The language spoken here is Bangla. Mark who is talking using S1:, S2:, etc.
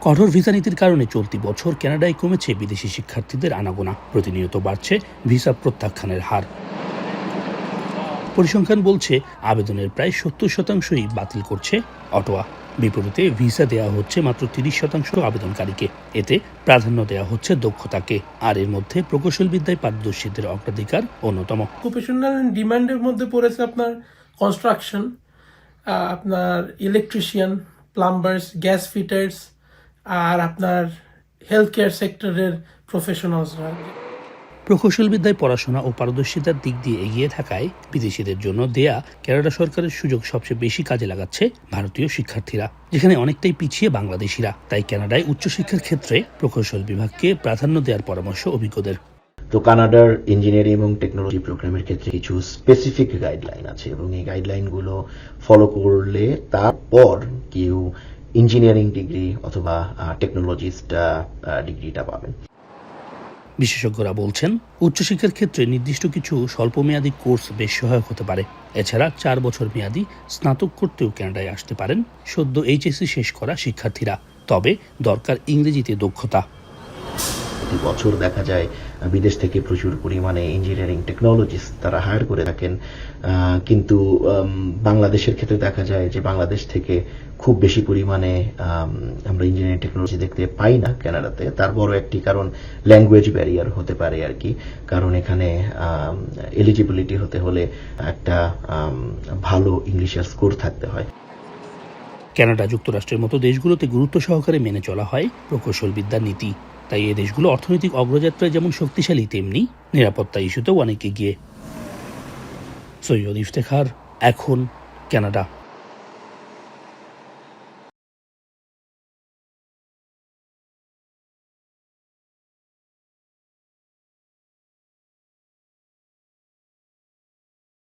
S1: কঠোর ভিসা নীতির কারণে চলতি বছর কানাডায় কমেছে বিদেশি শিক্ষার্থীদের আনাগোনা, প্রতিনিয়ত বাড়ছে ভিসা প্রত্যাখ্যানের হার। পরিসংখ্যান বলছে আবেদনের প্রায় 70% বাতিল করছে অটোয়া। বিপরীতে ভিসা দেওয়া হচ্ছে মাত্র 30% আবেদনকারীকে। এতে প্রাধান্য দেওয়া হচ্ছে দক্ষতাকে, আর এর মধ্যে প্রকৌশল বিদ্যায় পারদর্শীদের অগ্রাধিকার অন্যতম।
S2: প্রফেশনাল ডিমান্ডের মধ্যে পড়েছে আপনার কনস্ট্রাকশন, আপনার ইলেকট্রিশিয়ান, প্লাম্বার্স, গ্যাস ফিটার্স, আর আপনার হেলথ কেয়ার সেক্টরের প্রফেশনালসরা।
S1: প্রকৌশল বিদ্যায় পড়াশোনা ও পারদর্শিতার দিক দিয়ে এগিয়ে থাকায় বিদেশিদের জন্য দেয়া কানাডা সরকারের সুযোগ সবচেয়ে বেশি কাজে লাগাচ্ছে ভারতীয় শিক্ষার্থীরা, যেখানে অনেকটাই পিছিয়ে বাংলাদেশিরা। তাই কানাডায় উচ্চশিক্ষার ক্ষেত্রে প্রকৌশল বিভাগকে প্রাধান্য দেওয়ার পরামর্শ অভিজ্ঞদের।
S3: তো কানাডার ইঞ্জিনিয়ারিং এবং টেকনোলজি প্রোগ্রামের ক্ষেত্রে কিছু স্পেসিফিক গাইডলাইন আছে এবং এই গাইডলাইনগুলো ফলো করলে তারপর কেউ ইঞ্জিনিয়ারিং ডিগ্রি অথবা টেকনোলজিস্ট ডিগ্রিটা পাবেন।
S1: বিশেষজ্ঞরা বলছেন, উচ্চশিক্ষার ক্ষেত্রে নির্দিষ্ট কিছু স্বল্পমেয়াদী কোর্স বেশ সহায়ক হতে পারে। এছাড়া 4 বছর মেয়াদী স্নাতক করতেও কানাডায় আসতে পারেন সদ্য এইচএসসি শেষ করা শিক্ষার্থীরা। তবে দরকার ইংরেজিতে দক্ষতা।
S3: প্রতি বছর দেখা যায় বিদেশ থেকে প্রচুর পরিমাণে ইঞ্জিনিয়ারিং টেকনোলজিস্ট তারা হায়ার করে থাকেন, কিন্তু বাংলাদেশের ক্ষেত্রে দেখা যায় যে বাংলাদেশ থেকে খুব বেশি পরিমাণে আমরা ইঞ্জিনিয়ারিং টেকনোলজি দেখতে পাই না কানাডাতে। তার বড় একটি কারণ ল্যাঙ্গুয়েজ ব্যারিয়ার হতে পারে আর কি, কারণ এখানে এলিজিবিলিটি হতে হলে একটা ভালো ইংলিশের স্কোর থাকতে হয়।
S1: কানাডা, যুক্তরাষ্ট্রের মতো দেশগুলোতে গুরুত্ব সহকারে মেনে চলা হয় প্রকৌশল বিদ্যার নীতি। তাই এই দেশগুলো অর্থনৈতিক অগ্রযাত্রায় যেমন শক্তিশালী, তেমনি নিরাপত্তা ইস্যুতেও অনেক এগিয়ে। সৈয়দ ইফতেখার, এখন, কানাডা।